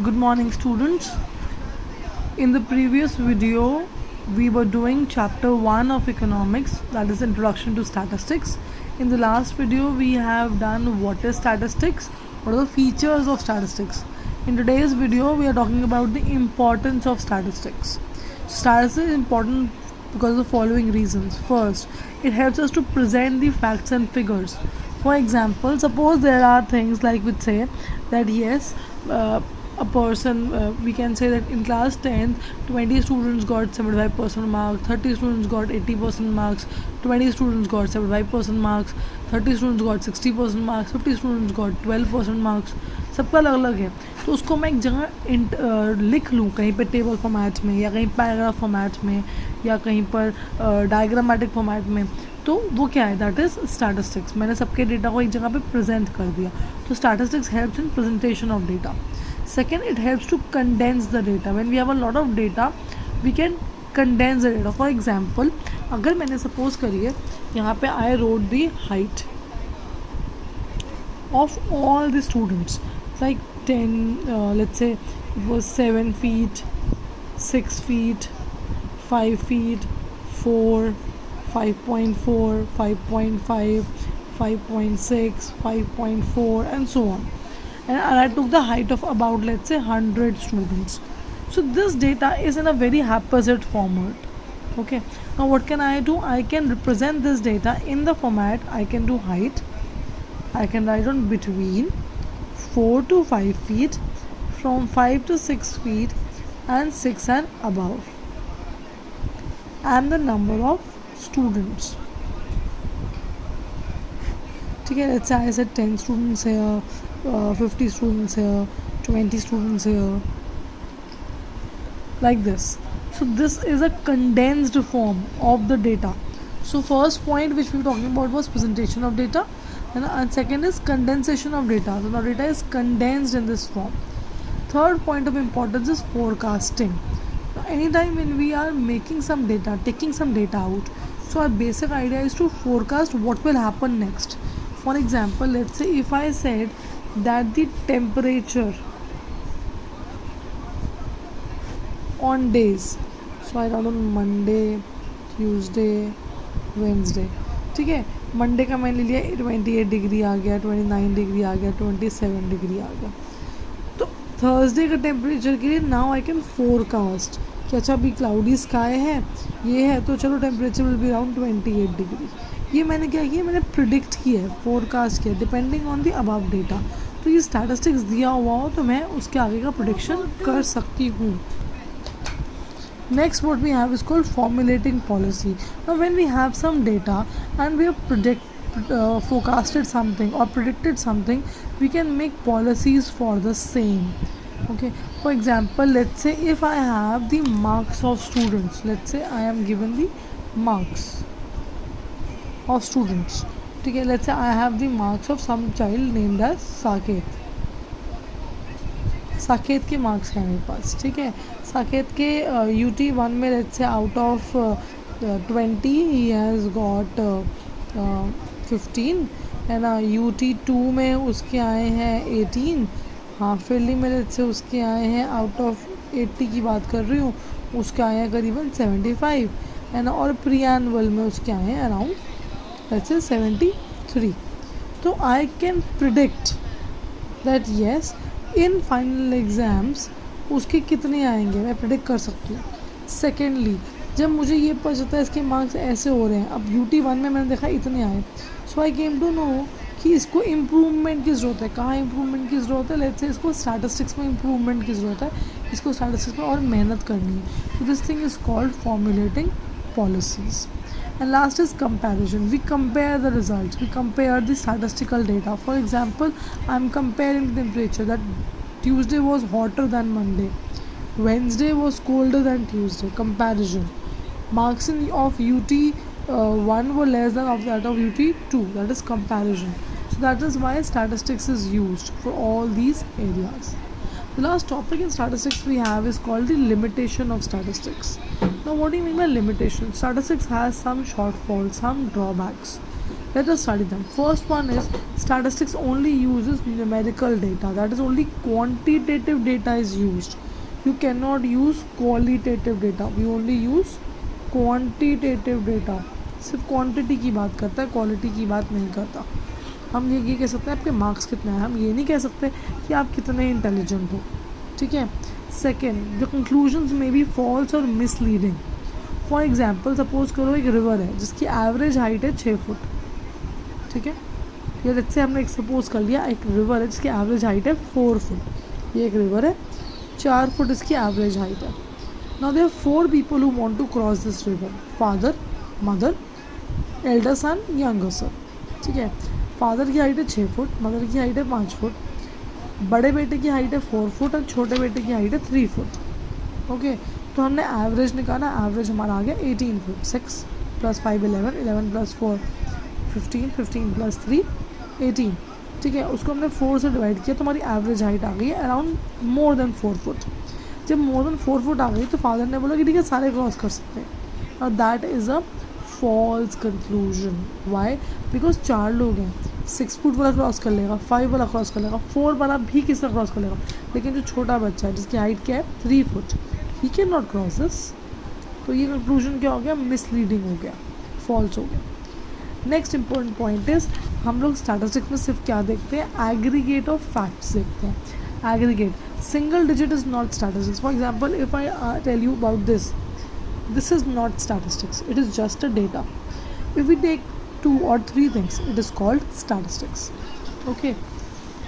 Good morning, students. In the previous video, we were doing chapter 1 of economics, that is introduction to statistics. In the last video, we have done what is statistics, what are the features of statistics. In today's video, we are talking about the importance of statistics. Statistics is important because of the following reasons. First, it helps us to present the facts and figures. For example, suppose there are things like we say that yes, a person, we can say that in class 10th 20 students got 75% marks, 30 students got 80% marks, 20 students got 75% marks, 30 students got 60% marks, 50 students got 12% marks. सबका अलग अलग है, तो उसको मैं एक जगह लिख लूँ कहीं पे टेबल फॉर्मेट में या कहीं पैराग्राफ फॉर्मेट में या कहीं पर डायग्रामेटिक फॉर्मेट में, तो वो क्या है, दैट इज़ स्टैटिस्टिक्स. मैंने सबके डेटा को एक जगह पे प्रेजेंट कर दिया. तो statistics helps in presentation of data. Second, it helps to condense the data. When we have a lot of data, we can condense the data. For example, अगर मैंने suppose करिए यहाँ पे I wrote the height of all the students, like 10, let's say it was 7 feet, 6 feet, 5 feet, 4, 5.4, 5.5, 5.6, 5.4 and so on. And I took the height of about, let's say, 100 students. So this data is in a very haphazard format. Okay, now what can I do? I can represent this data in the format. I can do height, I can write on between 4 to 5 feet, from 5 to 6 feet, and 6 and above, and the number of students. Okay, let's say I said 10 students here, 50 students here, 20 students here, like this. So this is a condensed form of the data. So first point which we were talking about was presentation of data, and second is condensation of data. So now data is condensed in this form. Third point of importance is forecasting. Now anytime when we are making some data, taking some data out, so our basic idea is to forecast what will happen next. For example, let's say if I said that the temperature on days, so I wrote on Monday, Tuesday, Wednesday, ठीक है. Monday का मैंने लिया 28 degree आ गया, 29 degree आ गया, 27 degree आ गया. तो Thursday का टेम्परेचर के लिए नाउ आई कैन फोरकास्ट कि अच्छा अभी क्लाउडी स्काई है, ये है, तो चलो temperature will be around 28 degree. ये मैंने क्या किया, मैंने प्रिडिक्ट किया है, फोरकास्ट किया depending on the above data. तो ये स्टैटिस्टिक्स दिया हुआ हो तो मैं उसके आगे का प्रेडिक्शन कर सकती हूँ. Next, what we have is called formulating policy. Now, when we have some data and we have forecasted something or predicted something, we can make policies for the same. Okay. For example, let's say if I have the marks of students, let's say I am given the marks of students. Okay. Let's say I have the marks of some child named as Saket. Saket के marks हैं मेरे पास, ठीक है. साकेत के UT 1 में let's say out of 20 he has got 15, है ना. UT 2 में उसके आए हैं 18. हाँ, फिरली में लेट्स से उसके आए हैं आउट ऑफ 80 की बात कर रही हूँ, उसके आए हैं करीबन 75, है ना. और प्री एनुअल में उसके आए हैं अराउंड लेट्स से 73. तो I can predict that yes in final exams उसके कितने आएंगे, मैं प्रेडिक्ट कर सकती हूँ. सेकेंडली, जब मुझे ये पता चलता है इसके मार्क्स ऐसे हो रहे हैं, अब UT 1 में मैंने देखा इतने आए, सो आई केम टू नो कि इसको इम्प्रूवमेंट की ज़रूरत है. कहाँ इम्प्रूवमेंट की ज़रूरत है, लेट्स से इसको स्टैटिस्टिक्स में इम्प्रूवमेंट की ज़रूरत है, इसको स्टैटिस्टिक्स में और मेहनत करनी है. तो this thing is called formulating policies. And last is comparison. We compare the results. We compare the statistical data. For example, I'm comparing the temperature that Tuesday was hotter than Monday. Wednesday was colder than Tuesday. Comparison. Marks of UT 1 were less than of that of UT 2. That is comparison. So that is why statistics is used for all these areas. The last topic in statistics we have is called the limitation of statistics. Now, what do you mean by limitation? Statistics has some shortfalls, some drawbacks. Let us study them. First one is statistics only uses numerical data. That is only quantitative data is used. You cannot use qualitative data. We only use quantitative data. सिर्फ quantity की बात करता है, quality की बात नहीं करता. हम ये कह सकते हैं आपके मार्क्स कितने हैं, हम ये नहीं कह सकते कि आप कितने इंटेलिजेंट हो. ठीक है. सेकेंड, द कंक्लूजन्स में बी फॉल्स और मिसलीडिंग. फॉर एग्जाम्पल सपोज करो एक रिवर है जिसकी एवरेज हाइट है 6 फुट. ठीक है. या जैसे हमने एक सपोज कर लिया एक रिवर है जिसकी एवरेज हाइट है 4 फुट. ये एक रिवर है, 4 फुट इसकी एवरेज हाइट है. Now there are 4 people who want to cross this river. Father, mother, elder son, younger son. ठीक है. फादर की हाइट है 6 फुट, मदर की हाइट है 5 फुट, बड़े बेटे की हाइट है 4 फुट और छोटे बेटे की हाइट है 3 फुट. ओके. तो हमने एवरेज निकाला. एवरेज हमारा आ गया 18 फुट. 6 + 5 11, 11 + 4 15, 15 + 3 18. ठीक है. उसको हमने 4 से डिवाइड किया तो हमारी एवरेज हाइट आ गई है अराउंड मोर देन 4 फुट. जब मोर देन 4 फुट आ गई तो फादर ने बोला कि ठीक है सारे क्रॉस कर सकते हैं. और that is a false conclusion. Why? Because 4 लोग हैं. 6 फुट वाला क्रॉस कर लेगा, 5 वाला क्रॉस कर लेगा, 4 वाला भी किसका क्रॉस कर लेगा. लेकिन जो छोटा बच्चा है जिसकी हाइट क्या है 3 foot, he can not cross this. तो ये कंक्लूजन क्या हो गया? मिसलीडिंग हो गया, फॉल्स हो गया. नेक्स्ट इंपॉर्टेंट पॉइंट इज हम लोग स्टैटिस्टिक्स में सिर्फ क्या देखते हैं? एग्रीगेट ऑफ फैक्ट्स देखते हैं. Aggregate, single digit is not statistics. For example if I tell you about this is not statistics, it is just a data. If we take 2 or 3 things, it is called statistics. Okay.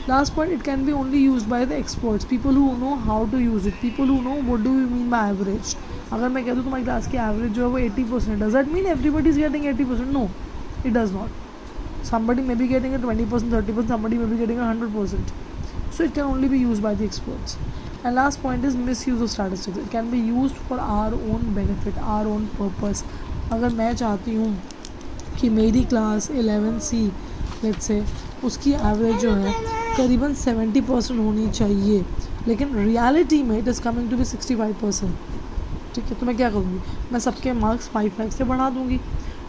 Last point, it can be only used by the experts, people who know how to use it, people who know what do we mean by average. अगर मैं कह दूँ तुम्हारी class की average जो है वो 80%, does that mean everybody is getting 80%? No, it does not. Somebody may be getting a 20%, 30%, somebody may be getting a 100%. So it can only be used by the experts. And last point is misuse of statistics. It can be used for our own benefit, our own purpose. अगर मैं चाहती हूँ कि मेरी class 11C let's say उसकी average जो है करीबन 70% होनी चाहिए, लेकिन रियलिटी में it is coming to be 65%. ठीक है. तो मैं क्या करूँगी? मैं सबके मार्क्स 5 से बढ़ा दूँगी.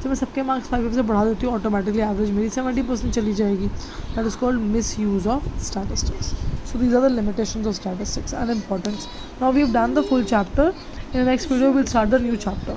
जब मैं सबके मार्क्स 5 से बढ़ा देती हूँ ऑटोमेटिकली एवरेज मेरी 70% चली जाएगी. That is called miss use of statistics. So these are the limitations of statistics and importance. Now we have done the full chapter. In the next video we'll start the new chapter.